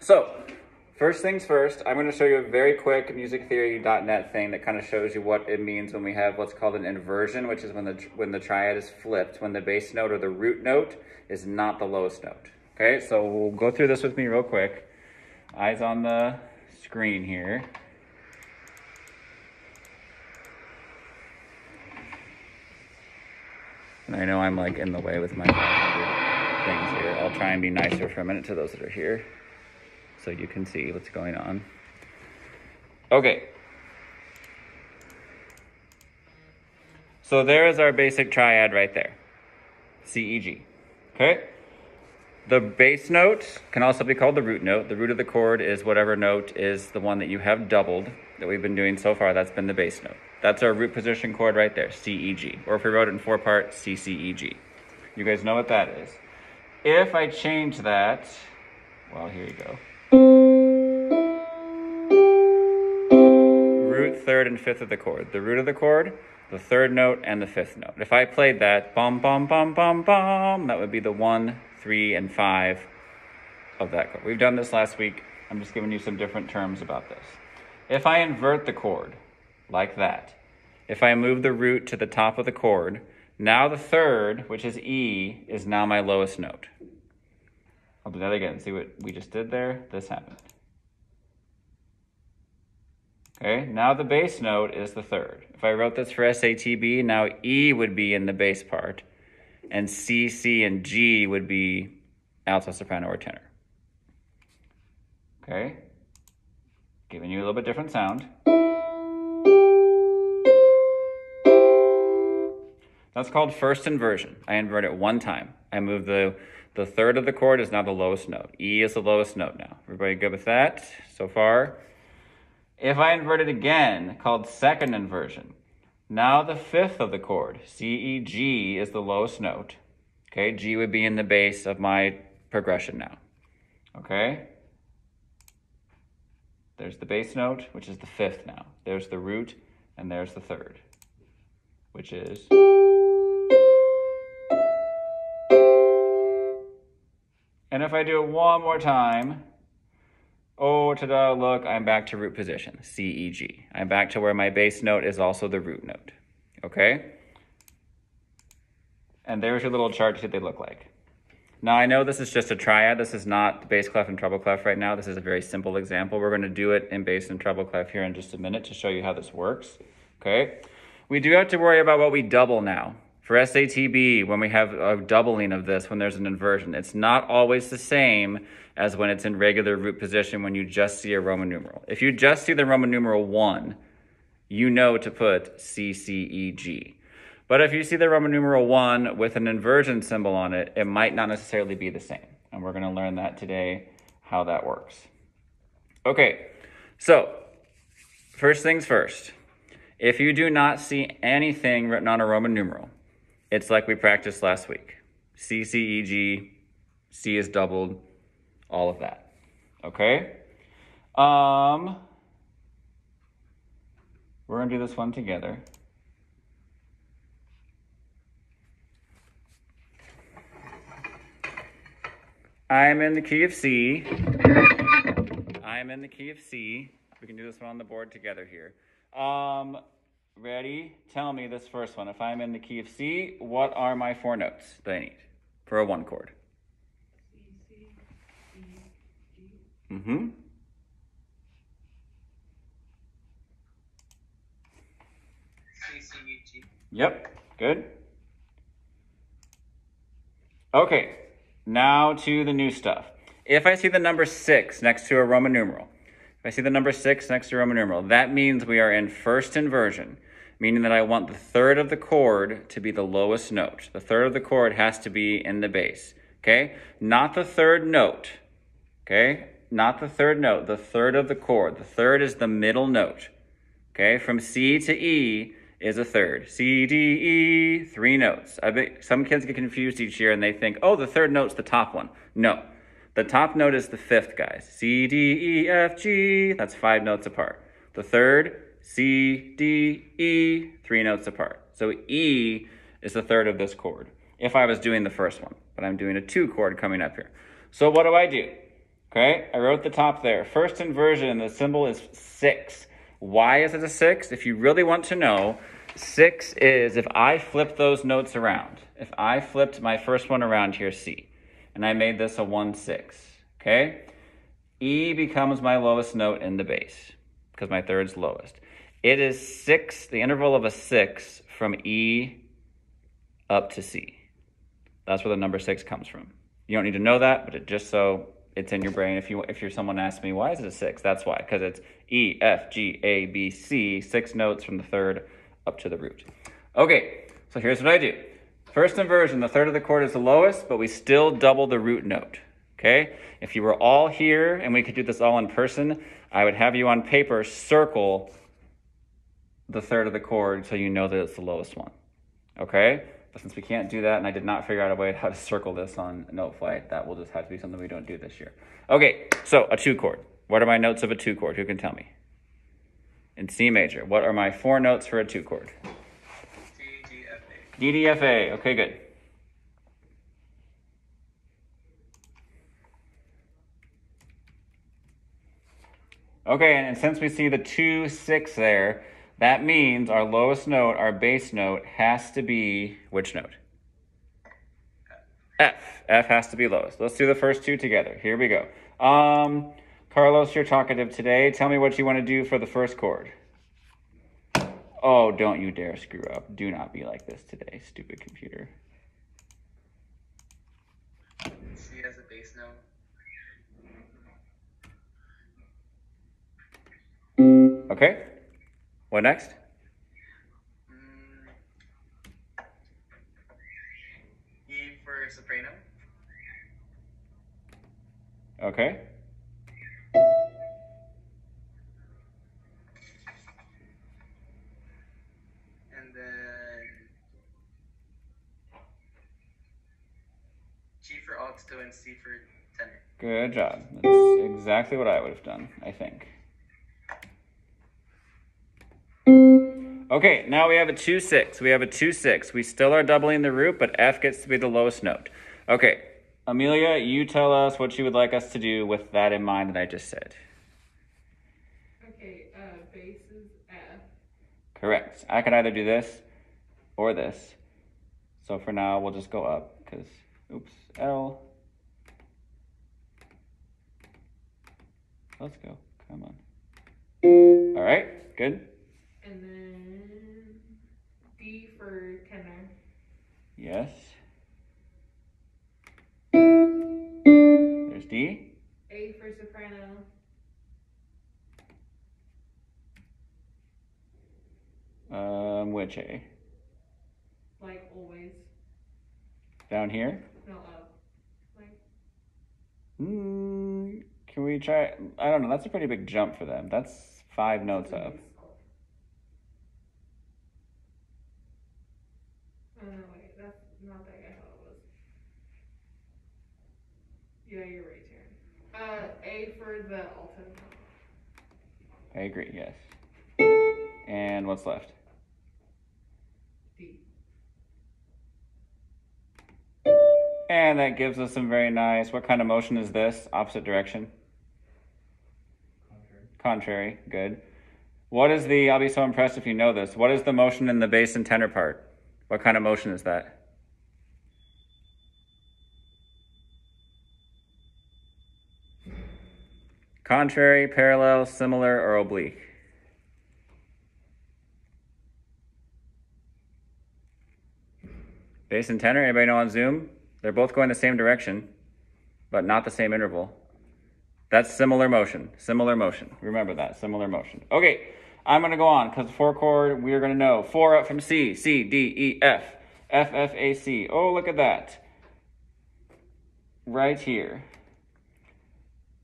So, first things first, I'm going to show you a very quick musictheory.net thing that kind of shows you what it means when we have what's called an inversion, which is when the triad is flipped, when the bass note or the root note is not the lowest note. Okay, so we'll go through this with me real quick. Eyes on the screen here. And I know I'm like in the way with my things here. I'll try and be nicer for a minute to those that are here, so you can see what's going on. Okay. So there is our basic triad right there. C, E, G. Okay? The bass note can also be called the root note. The root of the chord is whatever note is the one that you have doubled that we've been doing so far. That's been the bass note. That's our root position chord right there, C, E, G. Or if we wrote it in 4 parts, C, C, E, G. You guys know what that is. If I change that, well, here you go. Root, third, and fifth of the chord. The root of the chord, the third note, and the fifth note. If I played that, bum, bum, bum, bum, bum, that would be the 1, 3, and 5 of that chord. We've done this last week. I'm just giving you some different terms about this. If I invert the chord, like that, if I move the root to the top of the chord, now the third, which is E, is now my lowest note. I'll do that again. See what we just did there? This happened. Okay, now the bass note is the third. If I wrote this for SATB, now E would be in the bass part, and C, C, and G would be alto, soprano, or tenor. Okay, giving you a little bit different sound. That's called first inversion. I invert it one time. I move the third of the chord is now the lowest note. E is the lowest note now. Everybody good with that so far? If I invert it again, called second inversion, now the fifth of the chord, C, E, G, is the lowest note. Okay, G would be in the bass of my progression now. Okay? There's the bass note, which is the fifth now. There's the root, and there's the third, which is... And if I do it one more time, oh, ta-da, look, I'm back to root position, C, E, G. I'm back to where my bass note is also the root note, okay? And there's your little chart to see what they look like. Now, I know this is just a triad. This is not bass clef and treble clef right now. This is a very simple example. We're going to do it in bass and treble clef here in just a minute to show you how this works, okay? We do have to worry about what we double now. For SATB, when we have a doubling of this, when there's an inversion, it's not always the same as when it's in regular root position when you just see a Roman numeral. If you just see the Roman numeral 1, you know to put C, C, E, G. But if you see the Roman numeral 1 with an inversion symbol on it, it might not necessarily be the same. And we're going to learn that today, how that works. Okay, so first things first. If you do not see anything written on a Roman numeral, it's like we practiced last week. C, C, E, G, C is doubled, all of that. Okay? We're going to do this one together. I'm in the key of C. I'm in the key of C. We can do this one on the board together here. Ready? Tell me this first one. If I'm in the key of C, what are my 4 notes that I need for a 1 chord? C, C, E, G. Mm-hmm. C, C, E, G. Yep. Good. Okay. Now to the new stuff. If I see the number 6 next to a Roman numeral, if I see the number 6 next to a Roman numeral, that means we are in first inversion, meaning that I want the third of the chord to be the lowest note. The third of the chord has to be in the bass, okay? Not the third note, okay? Not the third note, the third of the chord. The third is the middle note, okay? From C to E is a third. C, D, E, 3 notes. I bet some kids get confused each year and they think, oh, the third note's the top one. No. The top note is the fifth, guys. C, D, E, F, G. That's 5 notes apart. The third, C, D, E, 3 notes apart. So E is the third of this chord, if I was doing the first one. But I'm doing a 2 chord coming up here. So what do? Okay, I wrote the top there. First inversion, the symbol is 6. Why is it a 6? If you really want to know, 6 is if I flip those notes around. If I flipped my first one around here, C, and I made this a 1, 6, okay? E becomes my lowest note in the bass because my third's lowest. It is 6, the interval of a 6 from E up to C. That's where the number 6 comes from. You don't need to know that, but just so it's in your brain. If you're someone asks me, why is it a 6? That's why, because it's E, F, G, A, B, C, 6 notes from the third up to the root. Okay, so here's what I do. First inversion, the third of the chord is the lowest, but we still double the root note. Okay? If you were all here and we could do this all in person, I would have you on paper circle the third of the chord so you know that it's the lowest one. Okay? But since we can't do that, and I did not figure out a way how to circle this on Noteflight, that will just have to be something we don't do this year. Okay, so a 2 chord. What are my notes of a 2 chord? Who can tell me? In C major, what are my 4 notes for a 2 chord? D, G, F, A. D, D, F, A. Okay, good. Okay, and since we see the 2, 6 there, that means our lowest note, our bass note, has to be which note? F. F has to be lowest. Let's do the first 2 together. Here we go. Carlos, you're talkative today. Tell me what you want to do for the first chord. Oh, don't you dare screw up. Do not be like this today, stupid computer. C as a bass note. Okay. What next? E for soprano. Okay. And then G for alto and C for tenor. Good job. That's exactly what I would have done, I think. Okay, now we have a 2, 6. We have a 2, 6. We still are doubling the root, but F gets to be the lowest note. Okay, Amelia, you tell us what you would like us to do with that in mind that I just said. Okay, bass is F. Correct. I could either do this or this. So for now, we'll just go up because, oops, L. Let's go. Come on. All right, good. And then D for tenor. Yes. There's D. A for soprano. Which A? Like always. Down here? No, up. Like, Can we try? I don't know. That's a pretty big jump for them. That's 5 notes up. oh no, wait, that's not that I thought it was. Yeah, you're right, Taryn. A for the alto. I agree, yes. And what's left? D. And that gives us some very nice, what kind of motion is this? Opposite direction? Contrary, good. What is the, I'll be so impressed if you know this, what is the motion in the bass and tenor part? What kind of motion is that? Contrary, parallel, similar, or oblique? Bass and tenor, anybody know on Zoom? They're both going the same direction, but not the same interval. That's similar motion, similar motion. Remember that, similar motion. Okay, I'm gonna go on, because 4 chord, we are gonna know. 4 up from C, C, D, E, F, F, F, A, C. Oh, look at that. Right here.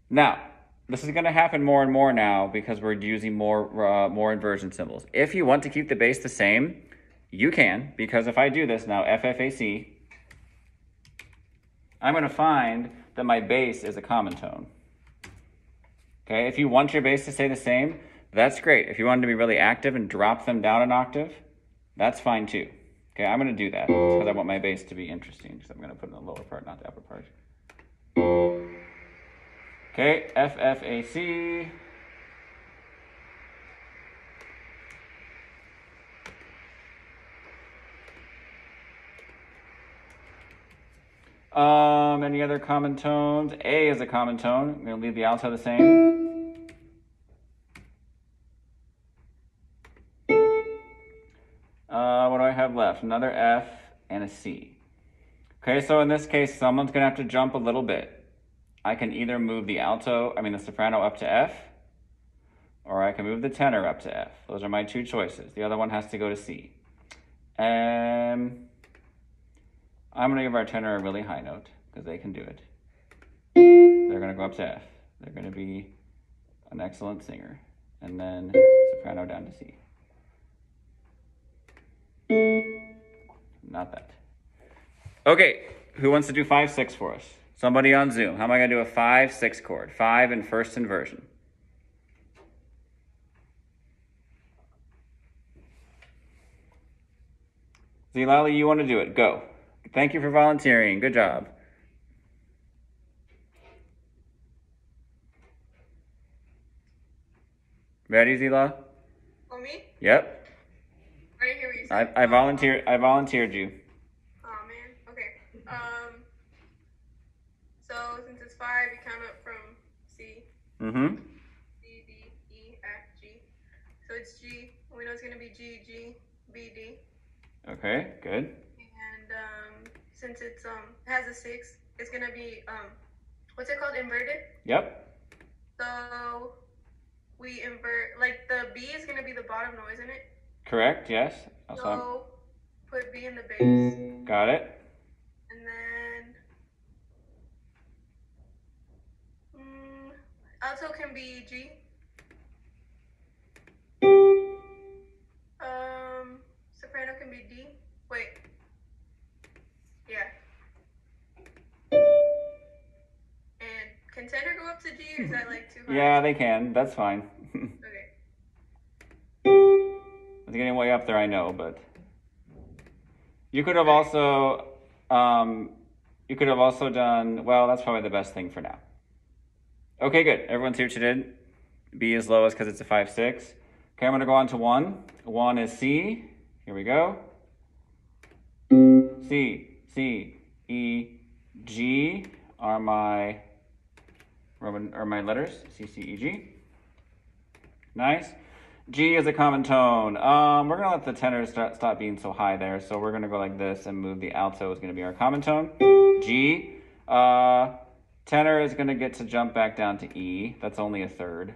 Now, this is gonna happen more and more now because we're using more inversion symbols. If you want to keep the bass the same, you can, because if I do this now, F, F, A, C, I'm gonna find that my bass is a common tone. Okay, if you want your bass to stay the same, that's great. If you want to be really active and drop them down an octave, that's fine too. Okay, I'm gonna do that because I want my bass to be interesting. So I'm gonna put it in the lower part, not the upper part. Okay, F, F, A, C. Any other common tones? A is a common tone. I'm going to leave the alto the same. What do I have left? Another F and a C. Okay, so in this case, someone's going to have to jump a little bit. I can either move the soprano up to F, or I can move the tenor up to F. Those are my two choices. The other one has to go to C. I'm going to give our tenor a really high note, because they can do it. They're going to go up to F. They're going to be an excellent singer. And then soprano down to C. Not that. Okay, who wants to do 5/6 for us? Somebody on Zoom. How am I going to do a 5/6 chord? 5 in first inversion. Zilali, you want to do it? Go. Thank you for volunteering. Good job. Ready, Zila? Oh, me? Yep. I didn't hear what you said. I volunteered you. Oh, man. Okay. So since it's 5, you count up from C. Mm-hmm. C, D, E, F, G. So it's G. We know it's going to be G, G, B, D. Okay, good. And since it has a 6, it's going to be, what's it called? Inverted? Yep. So we invert, like the B is going to be the bottom noise in it. Correct, yes. So put B in the bass. Got it. And then alto can be G. Soprano can be D. Wait. Yeah. And can tenor go up to G, or is that like too high? Yeah, they can. That's fine. Okay. It's getting way up there, I know, but you could have also done, well, that's probably the best thing for now. Okay, good. Everyone's here today. B is lowest because it's a 5/6. Okay, I'm going to go on to 1. 1 is C. Here we go. C, C, E, G are my letters. C, C, E, G. Nice. G is a common tone. We're going to let the tenor stop being so high there. So we're going to go like this and move the alto is going to be our common tone. G. Tenor is going to get to jump back down to E. That's only a third.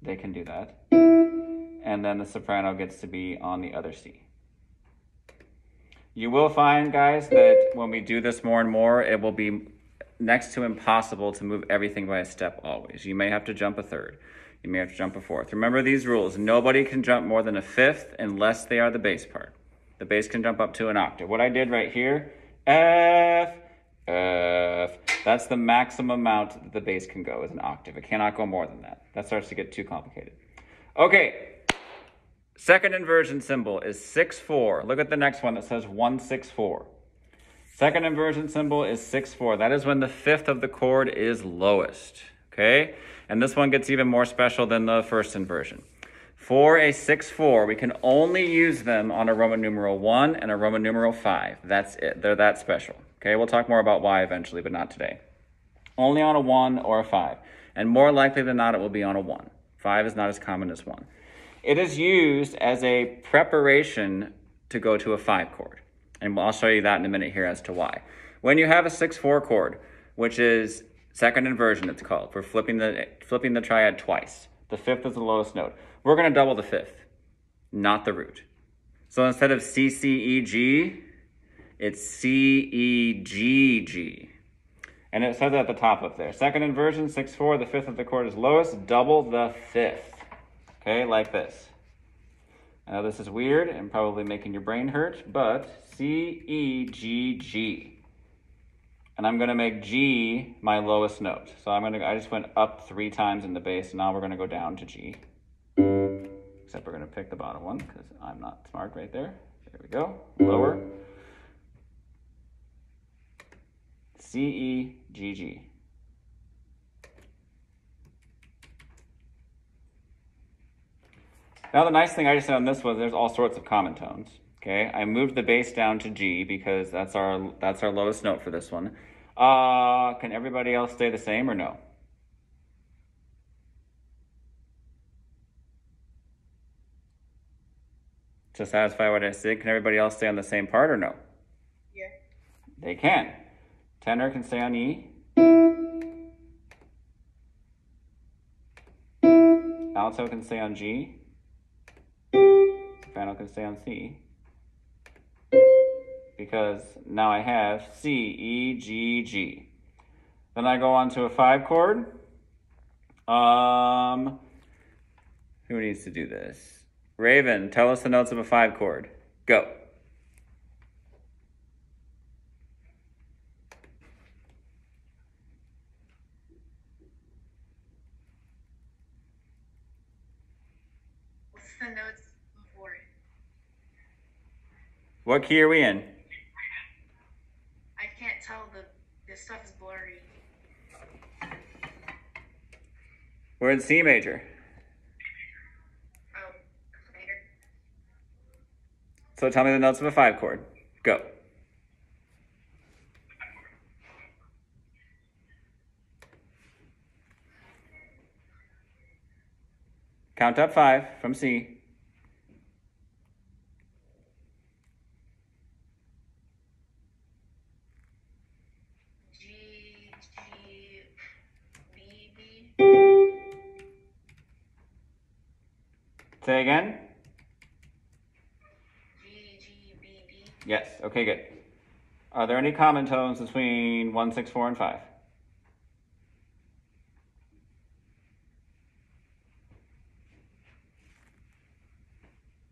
They can do that. And then the soprano gets to be on the other C. You will find, guys, that when we do this more and more, it will be next to impossible to move everything by a step always. You may have to jump a third. You may have to jump a fourth. Remember these rules. Nobody can jump more than a fifth unless they are the bass part. The bass can jump up to an octave. What I did right here, F, F. That's the maximum amount that the bass can go is an octave. It cannot go more than that. That starts to get too complicated. Okay. Second inversion symbol is 6/4. Look at the next one that says 1/6/4. Second inversion symbol is 6/4. That is when the fifth of the chord is lowest. Okay? And this one gets even more special than the first inversion. For a 6/4, we can only use them on a Roman numeral 1 and a Roman numeral 5. That's it. They're that special. Okay? We'll talk more about why eventually, but not today. Only on a 1 or a 5. And more likely than not, it will be on a 1. 5 is not as common as 1. It is used as a preparation to go to a 5 chord. And I'll show you that in a minute here as to why. When you have a 6/4 chord, which is second inversion, it's called, for flipping the triad twice. The fifth is the lowest note. We're going to double the fifth, not the root. So instead of C, C, E, G, it's C, E, G, G. And it says at the top up there. Second inversion, 6/4, the fifth of the chord is lowest, double the fifth. Okay, like this. I know this is weird and probably making your brain hurt, but C, E, G, G. And I'm going to make G my lowest note. So I just went up 3 times in the bass, and now we're going to go down to G. Except we're going to pick the bottom one because I'm not smart right there. There we go. Lower. C, E, G, G. Now the nice thing I just said on this was there's all sorts of common tones. Okay, I moved the bass down to G because that's our lowest note for this one. Can everybody else stay the same or no? To satisfy what I said, can everybody else stay on the same part or no? Yeah. They can. Tenor can stay on E. Alto can stay on G. Soprano can stay on C. Because now I have C, E, G, G. Then I go on to a 5 chord. Who needs to do this? Raven, tell us the notes of a 5 chord. Go. What's the notes before it? What key are we in? I can't tell. The stuff is blurry. We're in C major. Oh, later. So tell me the notes of a 5 chord. Go. Count up 5 from C. G, G, B, B. Say again. G, G, B, B. Yes. Okay, good. Are there any common tones between 1, 6, 4, and 5?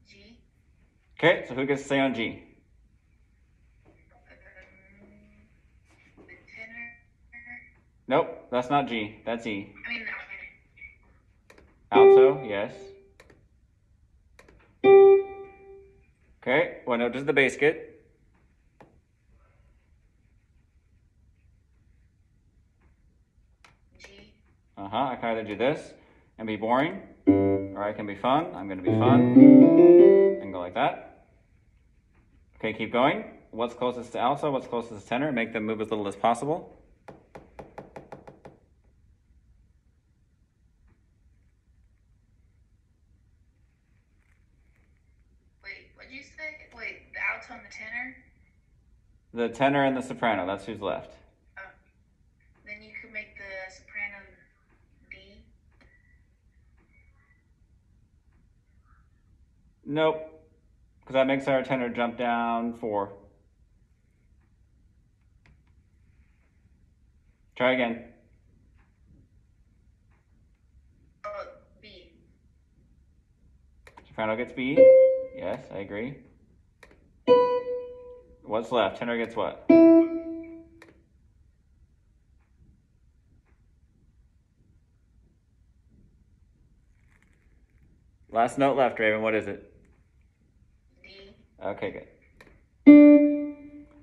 G. Okay, so who gets to stay on G? The tenor. Nope, that's not G. That's E. I mean, Alto, yes. Okay, what note does the bass get? G. I can either do this and be boring, or I can be fun. I'm going to be fun and go like that. Okay, keep going. What's closest to alto? What's closest to tenor? Make them move as little as possible. Wait, what'd you say? Wait, the alto and the tenor? The tenor and the soprano, that's who's left. Oh. Then you could make the soprano D. Nope, because that makes our tenor jump down 4. Try again. Oh, B. Soprano gets B. Yes, I agree. What's left? Tenor gets what? Last note left, Raven. What is it? D. Okay, good.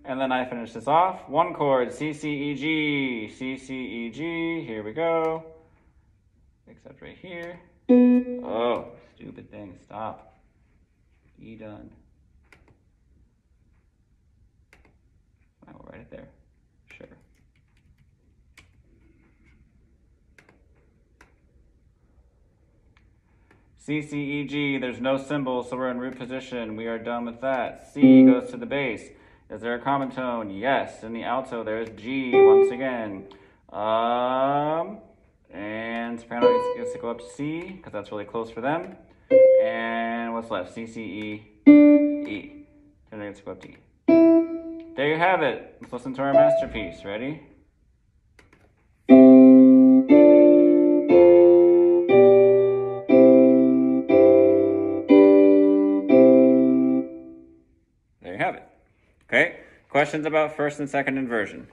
And then I finish this off. 1 chord, C, C, E, G. C, C, E, G. Here we go. Except right here. Oh, stupid thing. Stop. E done. I will write it there. Sure. C, C, E, G. There's no symbol, so we're in root position. We are done with that. C goes to the bass. Is there a common tone? Yes. In the alto, there's G once again. And soprano gets to go up to C because that's really close for them. And what's left? C, C, E, E. Tenor gets to go up to E. There you have it. Let's listen to our masterpiece. Ready? There you have it. Okay, questions about first and second inversion?